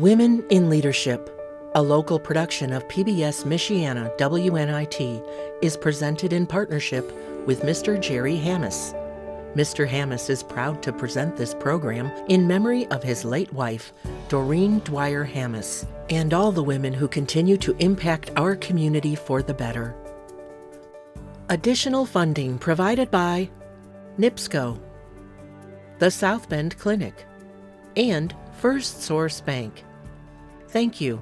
Women in Leadership, a local production of PBS Michiana WNIT, is presented in partnership with Mr. Jerry Hammis. Mr. Hammis is proud to present this program in memory of his late wife, Doreen Dwyer Hammis, and all the women who continue to impact our community for the better. Additional funding provided by NIPSCO, the South Bend Clinic, and First Source Bank. Thank you.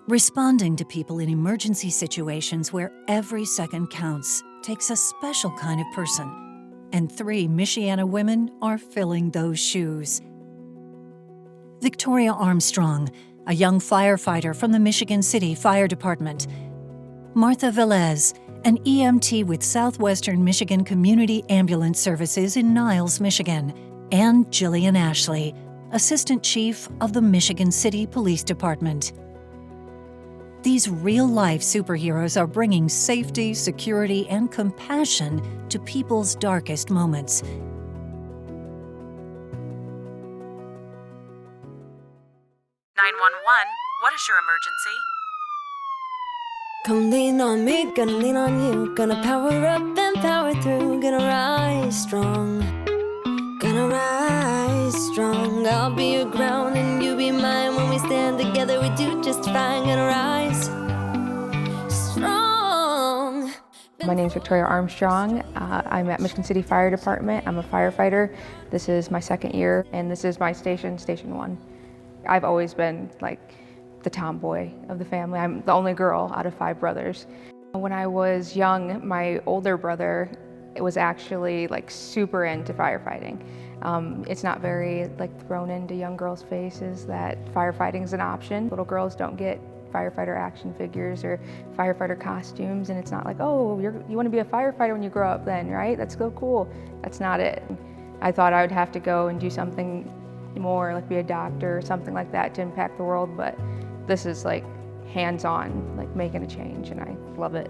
Responding to people in emergency situations where every second counts takes a special kind of person, and 3 Michiana women are filling those shoes. Victoria Armstrong, a young firefighter from the Michigan City Fire Department. Martha Velez, an EMT with Southwestern Michigan Community Ambulance Services in Niles, Michigan. And Jillian Ashley, Assistant Chief of the Michigan City Police Department. These real-life superheroes are bringing safety, security, and compassion to people's darkest moments. 911, what is your emergency? Come lean on me, gonna lean on you. Gonna power up and power through. Gonna rise strong. Gonna rise strong. I'll be your ground and you be mine. When we stand together, we do just fine. Gonna rise strong. My name is Victoria Armstrong. I'm at Michigan City Fire Department. I'm a firefighter. This is my 2nd year, and this is my station, Station 1. I've always been like the tomboy of the family. I'm the only girl out of 5 brothers. When I was young, my older brother was actually like super into firefighting. It's not very like thrown into young girls' faces that firefighting is an option. Little girls don't get firefighter action figures or firefighter costumes, and it's not like, oh, you want to be a firefighter when you grow up then, right? That's so cool. That's not it. I thought I would have to go and do something more, like be a doctor or something like that to impact the world, but this is like hands-on, like making a change, and I love it.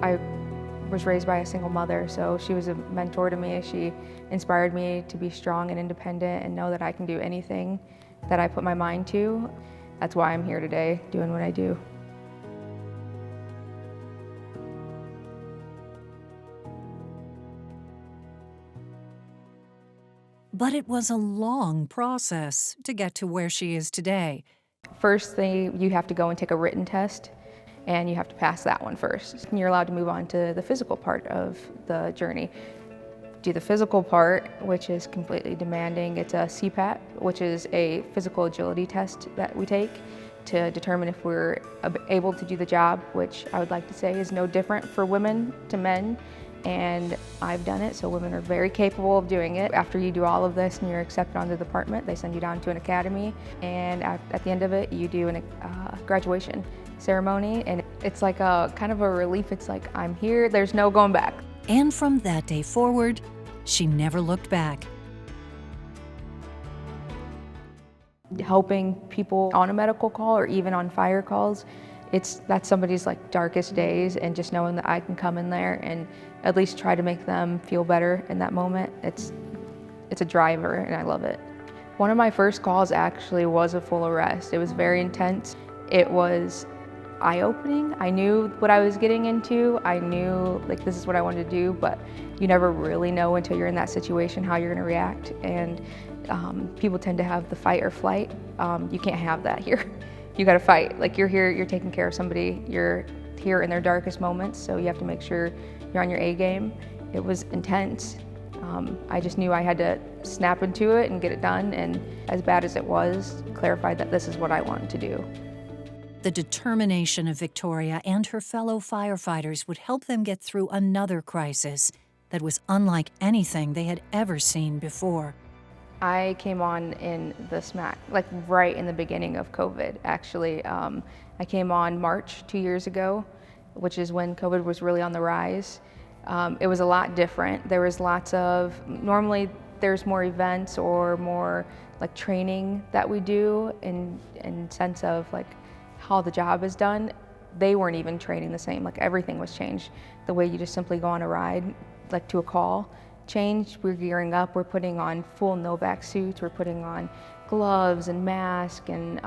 I was raised by a single mother, so she was a mentor to me. She inspired me to be strong and independent and know that I can do anything that I put my mind to. That's why I'm here today, doing what I do. But it was a long process to get to where she is today. First thing, you have to go and take a written test, and you have to pass that one first. And you're allowed to move on to the physical part of the journey. Do the physical part, which is completely demanding. It's a CPAT, which is a physical agility test that we take to determine if we're able to do the job, which I would like to say is no different for women to men. And I've done it, so women are very capable of doing it. After you do all of this and you're accepted onto the department, they send you down to an academy, and at the end of it, you do a graduation ceremony, and it's like a kind of a relief. It's like, I'm here, there's no going back. And from that day forward, she never looked back. Helping people on a medical call or even on fire calls, that's somebody's like darkest days, and just knowing that I can come in there and at least try to make them feel better in that moment, it's a driver, and I love it. One of my first calls actually was a full arrest. It was very intense. It was eye-opening. I knew what I was getting into. I knew like this is what I wanted to do, but you never really know until you're in that situation how you're gonna react. And people tend to have the fight or flight. You can't have that here. You gotta fight. Like you're here, you're taking care of somebody, you're here in their darkest moments, so you have to make sure you're on your A game. It was intense. I just knew I had to snap into it and get it done, and as bad as it was, clarified that this is what I wanted to do. The determination of Victoria and her fellow firefighters would help them get through another crisis that was unlike anything they had ever seen before. I came on in like right in the beginning of COVID, actually. I came on March 2 years ago, which is when COVID was really on the rise. It was a lot different. There was normally there's more events or more like training that we do in sense of like how the job is done. They weren't even training the same, like everything was changed. The way you just simply go on a ride, like to a call, changed. We're gearing up, we're putting on full no-back suits, we're putting on gloves and masks and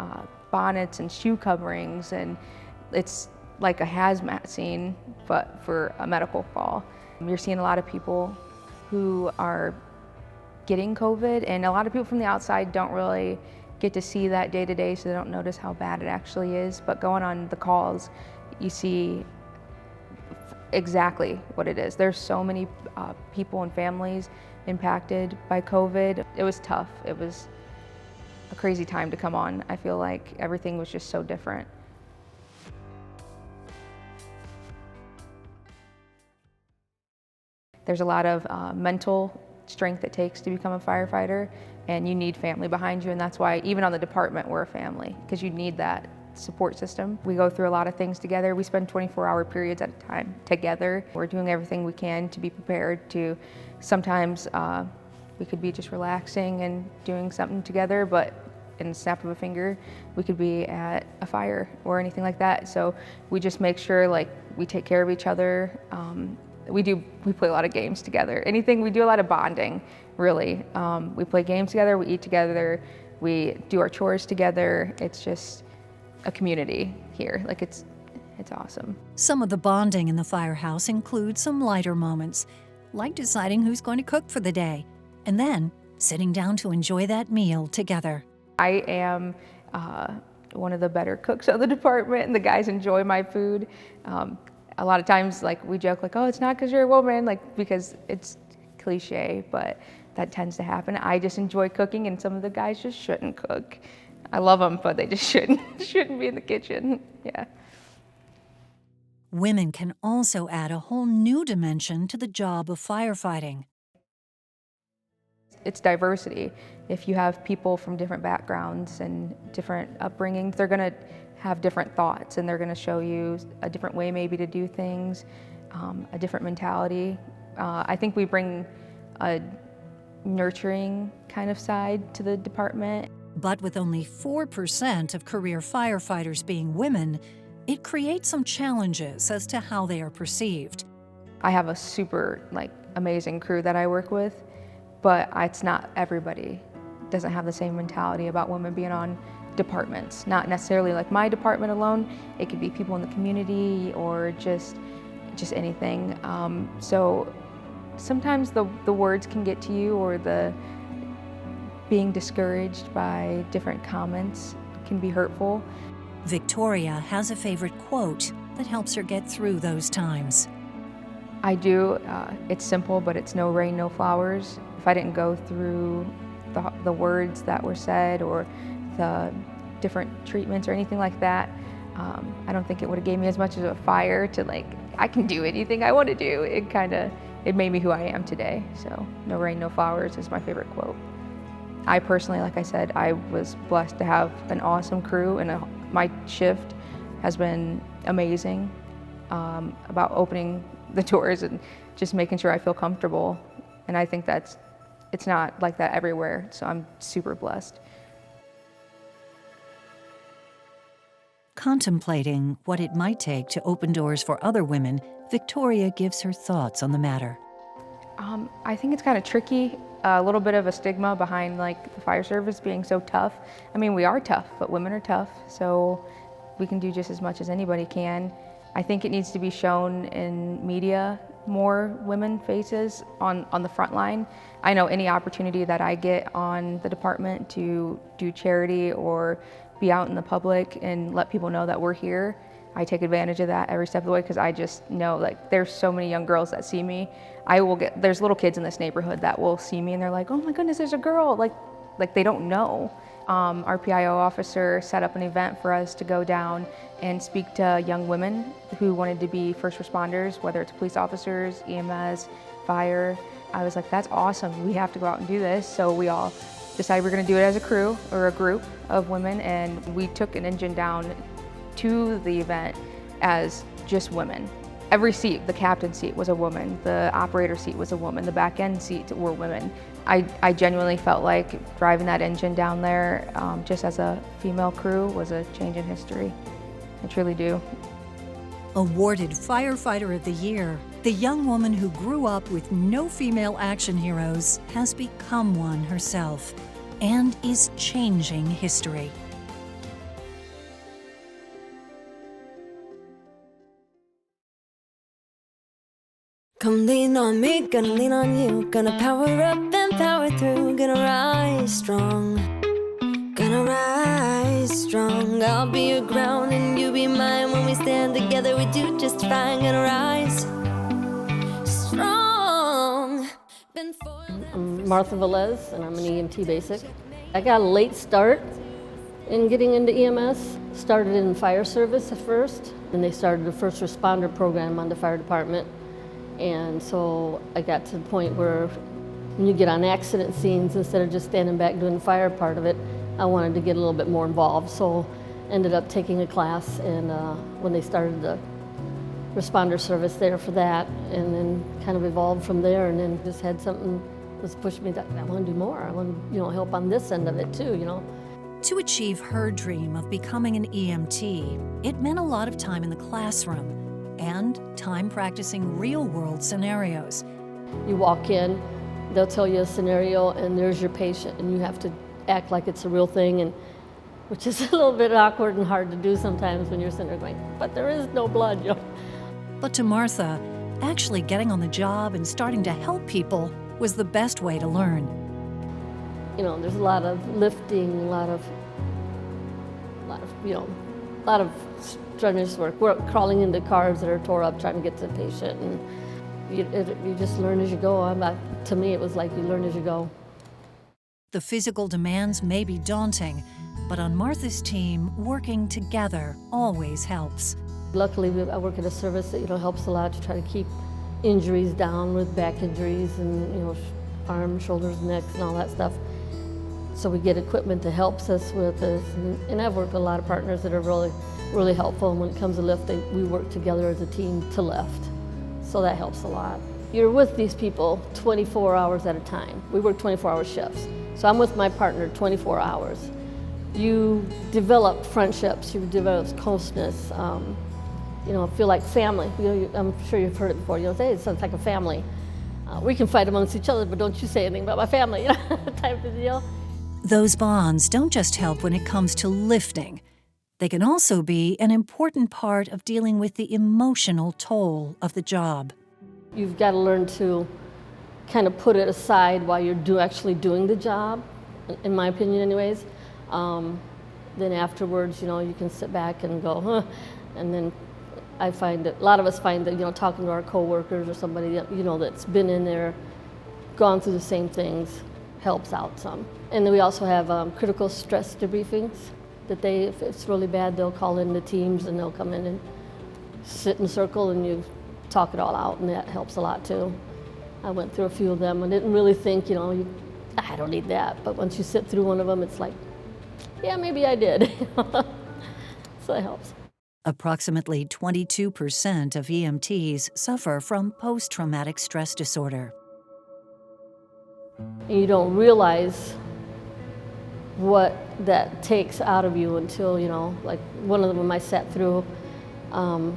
bonnets and shoe coverings, and it's like a hazmat scene, but for a medical call. You're seeing a lot of people who are getting COVID, and a lot of people from the outside don't really get to see that day to day, so they don't notice how bad it actually is. But going on the calls, you see exactly what it is. There's so many people and families impacted by COVID. It was tough. It was a crazy time to come on. I feel like everything was just so different. There's a lot of mental strength it takes to become a firefighter, and you need family behind you, and that's why even on the department we're a family, because you need that support system. We go through a lot of things together. We spend 24-hour periods at a time together. We're doing everything we can to be prepared to, sometimes we could be just relaxing and doing something together, but in the snap of a finger, we could be at a fire or anything like that. So we just make sure like we take care of each other. We play a lot of games together. We do a lot of bonding, really. We play games together, we eat together, we do our chores together. It's just a community here. Like it's awesome. Some of the bonding in the firehouse includes some lighter moments, like deciding who's going to cook for the day, and then sitting down to enjoy that meal together. I am one of the better cooks of the department, and the guys enjoy my food. A lot of times, like we joke, like, "Oh, it's not because you're a woman," like because it's cliche, but that tends to happen. I just enjoy cooking, and some of the guys just shouldn't cook. I love them, but they just shouldn't be in the kitchen. Yeah. Women can also add a whole new dimension to the job of firefighting. It's diversity. If you have people from different backgrounds and different upbringings, they're gonna have different thoughts, and they're gonna show you a different way maybe to do things, a different mentality. I think we bring a nurturing kind of side to the department. But with only 4% of career firefighters being women, it creates some challenges as to how they are perceived. I have a super amazing crew that I work with, but it's not everybody doesn't have the same mentality about women being on departments. Not necessarily like my department alone. It could be people in the community or just anything. So sometimes the words can get to you, or the being discouraged by different comments can be hurtful. Victoria has a favorite quote that helps her get through those times. I do. It's simple, but it's no rain, no flowers. If I didn't go through the words that were said or the different treatments or anything like that, I don't think it would have gave me as much as a fire to I can do anything I want to do. It made me who I am today. So no rain, no flowers is my favorite quote. I personally, like I said, I was blessed to have an awesome crew, and my shift has been amazing about opening the doors and just making sure I feel comfortable. And I think it's not like that everywhere, so I'm super blessed. Contemplating what it might take to open doors for other women, Victoria gives her thoughts on the matter. I think it's kind of tricky. A little bit of a stigma behind the fire service being so tough. I mean, we are tough, but women are tough, so we can do just as much as anybody can. I think it needs to be shown in media, more women faces on the front line. I know any opportunity that I get on the department to do charity or be out in the public and let people know that we're here, I take advantage of that every step of the way, because I just know there's so many young girls that see me. There's little kids in this neighborhood that will see me and they're like, "Oh my goodness, there's a girl." Like they don't know. Our PIO officer set up an event for us to go down and speak to young women who wanted to be first responders, whether it's police officers, EMS, fire. I was like, that's awesome. We have to go out and do this. So we all decided we were going to do it as a crew or a group of women, and we took an engine down to the event as just women. Every seat, the captain's seat was a woman, the operator seat was a woman, the back end seats were women. I genuinely felt like driving that engine down there just as a female crew was a change in history. I truly do. Awarded Firefighter of the Year, the young woman who grew up with no female action heroes has become one herself and is changing history. Come lean on me, gonna lean on you. Gonna power up and power through. Gonna rise strong. Gonna rise strong. I'll be your ground and you be mine. When we stand together, we do just fine. Gonna rise strong. I'm Martha Velez, and I'm an EMT basic. I got a late start in getting into EMS. Started in fire service at first, and they started a first responder program on the fire department. And so I got to the point where when you get on accident scenes, instead of just standing back doing the fire part of it, I wanted to get a little bit more involved. So ended up taking a class, and when they started the responder service there for that, and then kind of evolved from there, and then just had something that's pushed me that I want to do more. I want to, help on this end of it too, To achieve her dream of becoming an EMT, it meant a lot of time in the classroom and time practicing real-world scenarios. You walk in, they'll tell you a scenario, and there's your patient, and you have to act like it's a real thing, and which is a little bit awkward and hard to do sometimes when you're sitting there going, but there is no blood, But to Martha, actually getting on the job and starting to help people was the best way to learn. There's a lot of lifting, a lot of strenuous work. We're crawling into cars that are tore up, trying to get to the patient, and you just learn as you go. To me, it was like you learn as you go. The physical demands may be daunting, but on Martha's team, working together always helps. Luckily, I work at a service that helps a lot to try to keep injuries down with back injuries and arms, shoulders, necks, and all that stuff. So we get equipment that helps us with this, and I've worked with a lot of partners that are really, really helpful. And when it comes to lifting, we work together as a team to lift, so that helps a lot. You're with these people 24 hours at a time. We work 24-hour shifts, so I'm with my partner 24 hours. You develop friendships, you develop closeness. Feel like family. I'm sure you've heard it before. Hey, it's like a family. We can fight amongst each other, but don't you say anything about my family, type of deal. Those bonds don't just help when it comes to lifting. They can also be an important part of dealing with the emotional toll of the job. You've got to learn to kind of put it aside while you're actually doing the job, in my opinion anyways. Then afterwards, you can sit back and go, huh, and then I find that a lot of us find that, talking to our coworkers or somebody that, that's been in there, gone through the same things, helps out some. And then we also have critical stress debriefings that if it's really bad, they'll call in the teams and they'll come in and sit in a circle and you talk it all out, and that helps a lot too. I went through a few of them and didn't really think, I don't need that. But once you sit through one of them, it's like, yeah, maybe I did. So it helps. Approximately 22% of EMTs suffer from post-traumatic stress disorder. And you don't realize what that takes out of you until, like one of them I sat through, when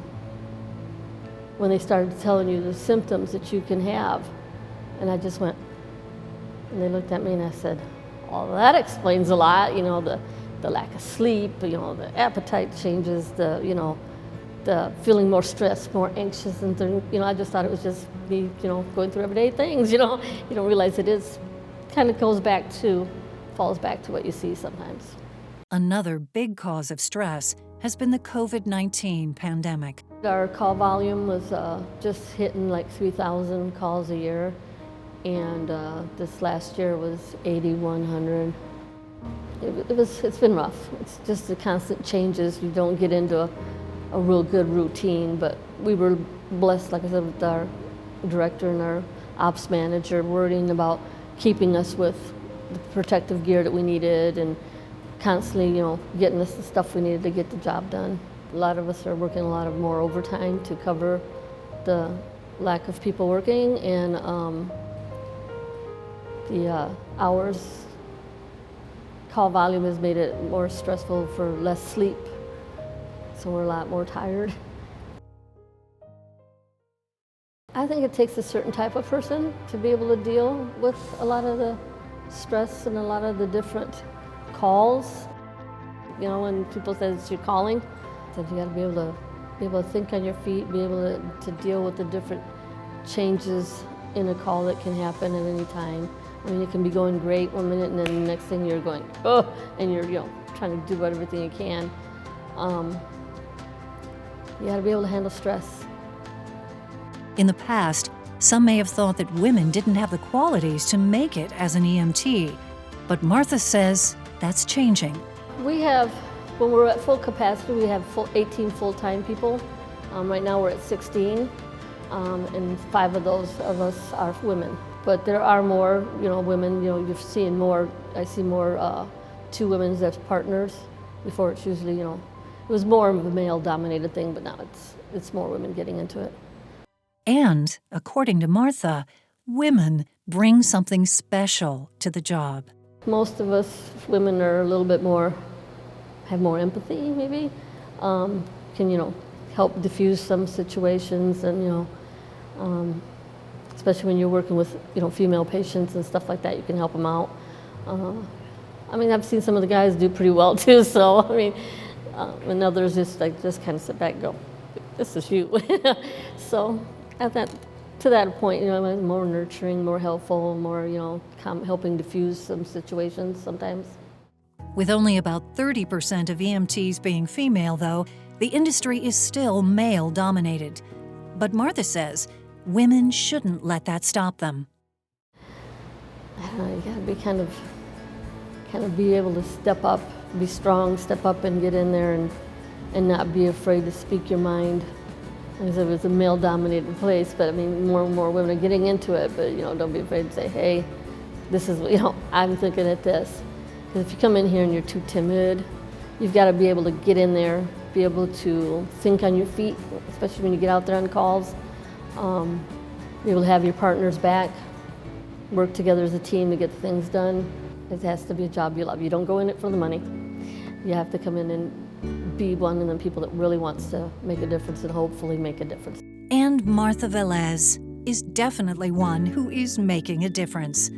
they started telling you the symptoms that you can have. And I just went, and they looked at me and I said, well, that explains a lot, the lack of sleep, the appetite changes, the feeling more stressed, more anxious, and I just thought it was just me, going through everyday things, You don't realize it is, kind of falls back to what you see sometimes. Another big cause of stress has been the COVID-19 pandemic. Our call volume was just hitting like 3,000 calls a year, and this last year was 8,100. It's been rough. It's just the constant changes. You don't get into a real good routine, but we were blessed, like I said, with our director and our ops manager worrying about keeping us with the protective gear that we needed, and constantly, getting us the stuff we needed to get the job done. A lot of us are working a lot of more overtime to cover the lack of people working, and the hours, call volume has made it more stressful for less sleep, so we're a lot more tired. I think it takes a certain type of person to be able to deal with a lot of the stress and a lot of the different calls. When people say it's your calling, that you got to be able to think on your feet, be able to deal with the different changes in a call that can happen at any time. I mean, it can be going great one minute, and then the next thing you're going, oh, and you're trying to do everything you can. You got to be able to handle stress. In the past, some may have thought that women didn't have the qualities to make it as an EMT, but Martha says that's changing. We have, when we're at full capacity, we have 18 full-time people. Right now we're at 16, and 5 of those of us are women. But there are more, women. You're seeing more. I see more 2 women as partners. Before it's usually, it was more of a male-dominated thing, but now it's more women getting into it. And, according to Martha, women bring something special to the job. Most of us women are a little bit more, have more empathy maybe, can, help diffuse some situations, and, especially when you're working with, female patients and stuff like that, you can help them out. I've seen some of the guys do pretty well too, so, and others just kind of sit back and go, this is you. So, to that point, more nurturing, more helpful, more, helping diffuse some situations sometimes. With only about 30% of EMTs being female, though, the industry is still male-dominated. But Martha says women shouldn't let that stop them. I don't know, you gotta be kind of be able to step up, be strong, step up and get in there and not be afraid to speak your mind. Like I said, it's a male-dominated place, but more and more women are getting into it, but don't be afraid to say, hey, this is, I'm thinking at this. Because if you come in here and you're too timid, you've got to be able to get in there, be able to think on your feet, especially when you get out there on calls, be able to have your partners back, work together as a team to get things done. It has to be a job you love. You don't go in it for the money. You have to come in and be one of the people that really wants to make a difference and hopefully make a difference. And Martha Velez is definitely one who is making a difference.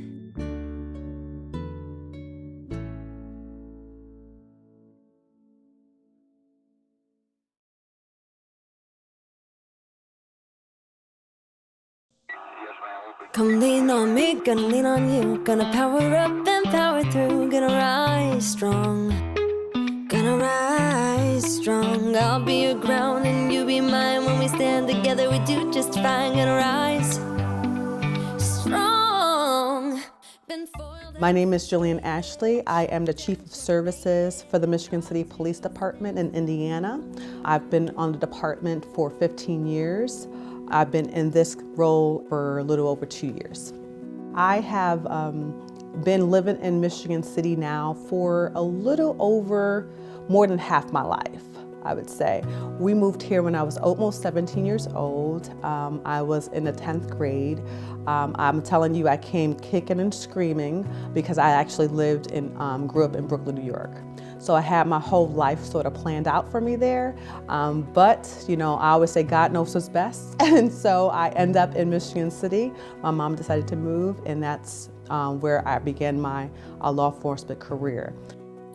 Come lean on me, gonna lean on you. Gonna power up and power through. Gonna rise strong. Gonna rise strong. I'll be your ground and you be mine. When we stand together, we do just fine. Gonna rise strong. My name is Jillian Ashley. I am the Chief of Services for the Michigan City Police Department in Indiana. I've been on the department for 15 years. I've been in this role for a little over 2 years. I have been living in Michigan City now for a little over more than half my life, I would say. We moved here when I was almost 17 years old. I was in the 10th grade. I'm telling you, I came kicking and screaming because I actually grew up in Brooklyn, New York. So I had my whole life sort of planned out for me there. But, I always say God knows what's best. And so I end up in Michigan City. My mom decided to move, and that's where I began my law enforcement career.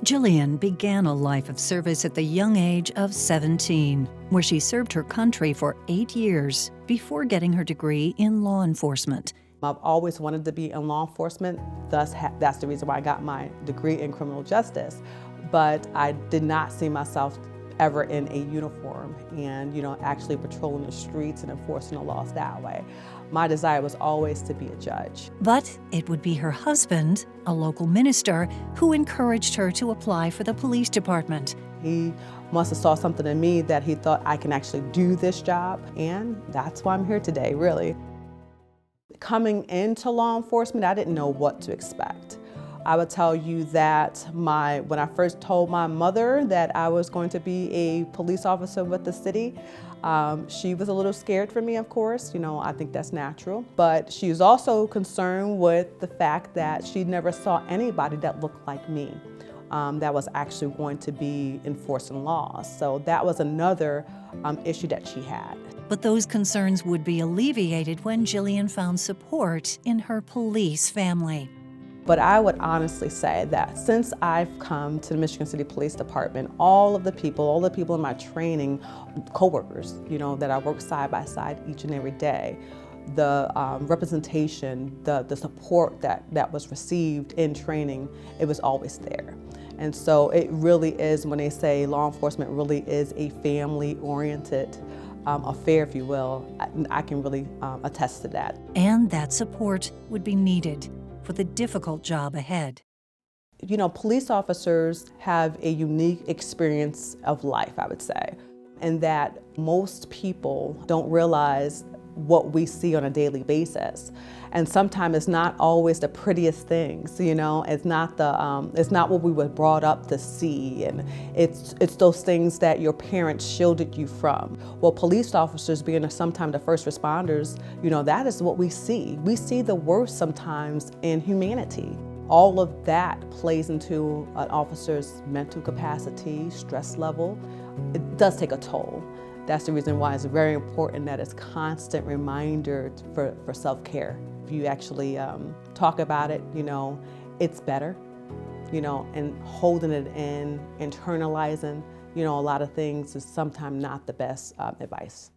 Jillian began a life of service at the young age of 17, where she served her country for 8 years before getting her degree in law enforcement. I've always wanted to be in law enforcement, thus that's the reason why I got my degree in criminal justice. But I did not see myself ever in a uniform and, actually patrolling the streets and enforcing the laws that way. My desire was always to be a judge. But it would be her husband, a local minister, who encouraged her to apply for the police department. He must have saw something in me that he thought I can actually do this job, and that's why I'm here today, really. Coming into law enforcement, I didn't know what to expect. I would tell you that when I first told my mother that I was going to be a police officer with the city, she was a little scared for me, of course. I think that's natural. But she was also concerned with the fact that she never saw anybody that looked like me that was actually going to be enforcing laws. So that was another issue that she had. But those concerns would be alleviated when Jillian found support in her police family. But I would honestly say that since I've come to the Michigan City Police Department, all the people in my training, coworkers, that I work side by side each and every day, the representation, the support that was received in training, it was always there. And so it really is, when they say law enforcement really is a family-oriented affair, if you will, I can really attest to that. And that support would be needed for the difficult job ahead. Police officers have a unique experience of life, I would say, and that most people don't realize what we see on a daily basis. And sometimes it's not always the prettiest things, it's not what we were brought up to see, and it's those things that your parents shielded you from. Well, police officers being sometimes the first responders, that is what we see. We see the worst sometimes in humanity. All of that plays into an officer's mental capacity, stress level. It does take a toll. That's the reason why it's very important that it's constant reminder for self-care. If you actually talk about it, it's better, and holding it in, internalizing, a lot of things is sometimes not the best advice.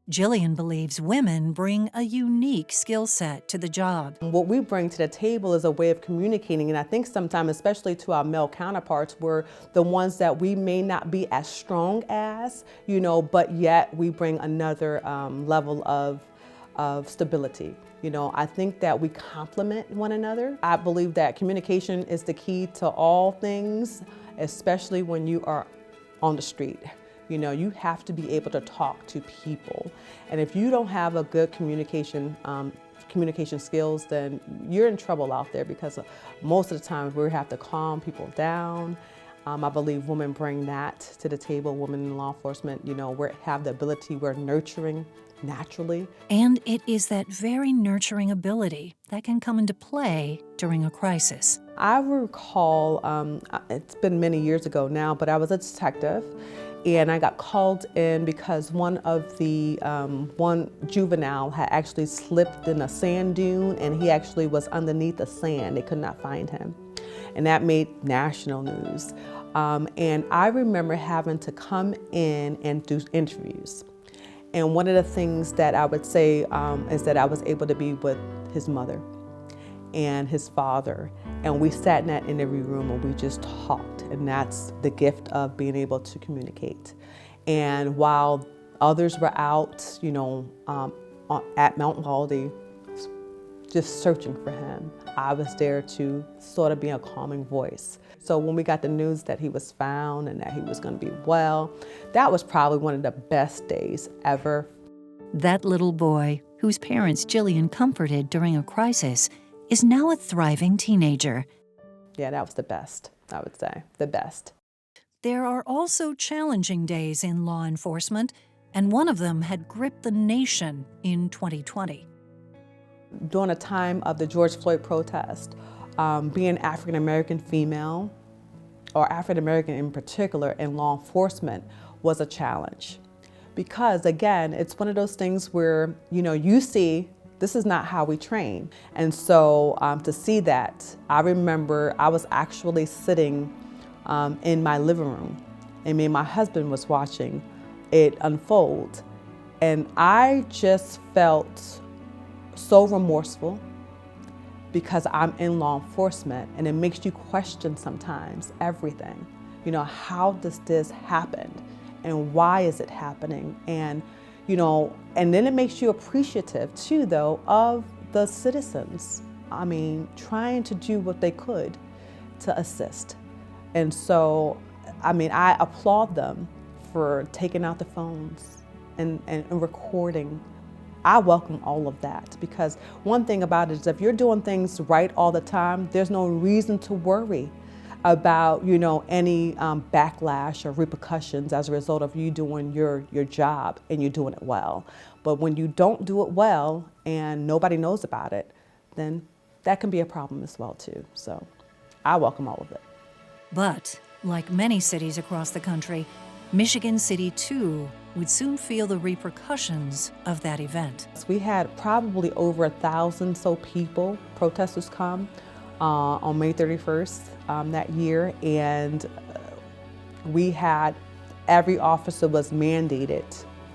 Jillian believes women bring a unique skill set to the job. What we bring to the table is a way of communicating, and I think sometimes, especially to our male counterparts, we're the ones that we may not be as strong as, but yet we bring another level of stability. I think that we complement one another. I believe that communication is the key to all things, especially when you are on the street. You have to be able to talk to people. And if you don't have a good communication skills, then you're in trouble out there, because most of the times we have to calm people down. I believe women bring that to the table. Women in law enforcement, we have the ability, we're nurturing naturally. And it is that very nurturing ability that can come into play during a crisis. I recall, it's been many years ago now, but I was a detective, and I got called in because one juvenile had actually slipped in a sand dune, and he actually was underneath the sand. They could not find him. And that made national news. And I remember having to come in and do interviews. And one of the things that I would say is that I was able to be with his mother and his father. And we sat in that interview room and we just talked. And that's the gift of being able to communicate. And while others were out, at Mount Baldy, just searching for him, I was there to sort of be a calming voice. So when we got the news that he was found and that he was going to be well, that was probably one of the best days ever. That little boy, whose parents Jillian comforted during a crisis, is now a thriving teenager. Yeah, that was the best, I would say, the best. There are also challenging days in law enforcement, and one of them had gripped the nation in 2020. During a time of the George Floyd protest, being African-American female, or African-American in particular, in law enforcement was a challenge. Because again, it's one of those things where, you see, this is not how we train. And so to see that, I remember I was actually sitting in my living room, and me and my husband was watching it unfold. And I just felt so remorseful, because I'm in law enforcement, and it makes you question sometimes everything. How does this happen? And why is it happening? And, and then it makes you appreciative too, though, of the citizens. Trying to do what they could to assist. And so, I applaud them for taking out the phones and recording. I welcome all of that, because one thing about it is if you're doing things right all the time, there's no reason to worry about, any backlash or repercussions as a result of you doing your job and you're doing it well. But when you don't do it well and nobody knows about it, then that can be a problem as well too. So I welcome all of it. But, like many cities across the country, Michigan City, too, would soon feel the repercussions of that event. We had probably over 1,000 so people, protesters come on May 31st that year, and we had, every officer was mandated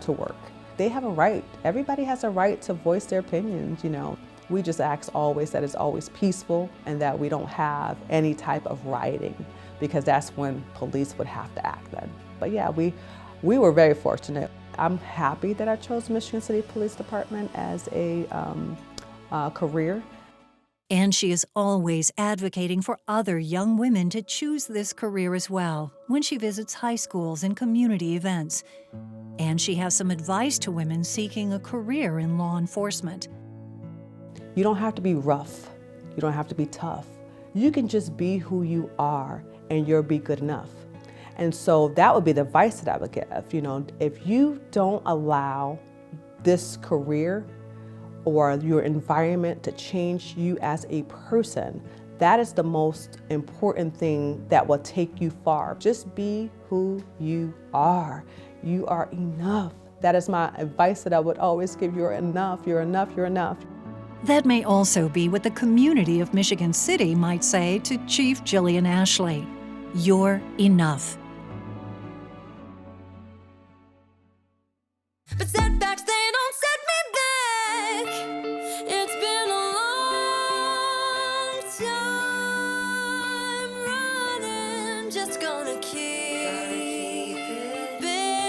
to work. They have a right, everybody has a right to voice their opinions, We just ask always that it's always peaceful and that we don't have any type of rioting, because that's when police would have to act then. But yeah, we were very fortunate. I'm happy that I chose Michigan City Police Department as a career. And she is always advocating for other young women to choose this career as well when she visits high schools and community events. And she has some advice to women seeking a career in law enforcement. You don't have to be rough. You don't have to be tough. You can just be who you are and you'll be good enough. And so that would be the advice that I would give. If you don't allow this career or your environment to change you as a person, that is the most important thing that will take you far. Just be who you are. You are enough. That is my advice that I would always give. You're enough, you're enough, you're enough. That may also be what the community of Michigan City might say to Chief Jillian Ashley. You're enough. But setbacks, they don't set me back. It's been a long time running. Just gonna keep it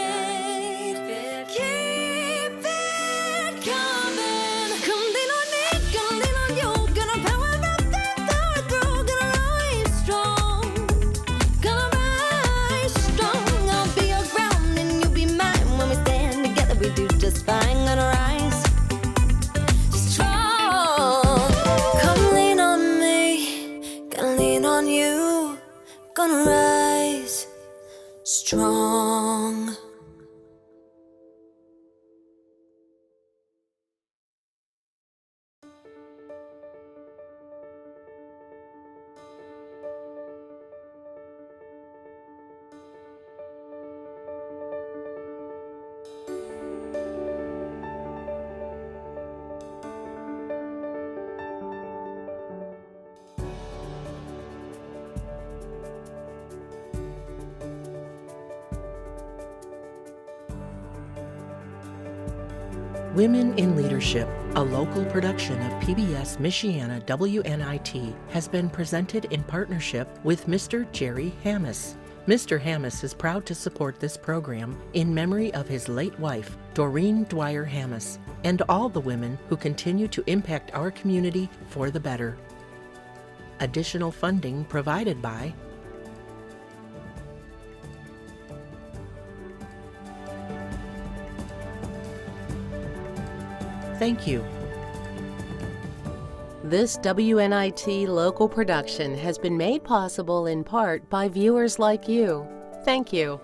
coming. Come lean on me, gonna lean on you. Gonna power up and power through. Gonna rise strong. Gonna rise strong. I'll be your ground and you'll be mine. When we stand together, we do just fine. Gonna rise strong. Come lean on me, gonna lean on you. Gonna rise strong. Women in Leadership, a local production of PBS Michiana WNIT, has been presented in partnership with Mr. Jerry Hammes. Mr. Hammes is proud to support this program in memory of his late wife, Doreen Dwyer Hammes, and all the women who continue to impact our community for the better. Additional funding provided by Thank you. This WNIT local production has been made possible in part by viewers like you. Thank you.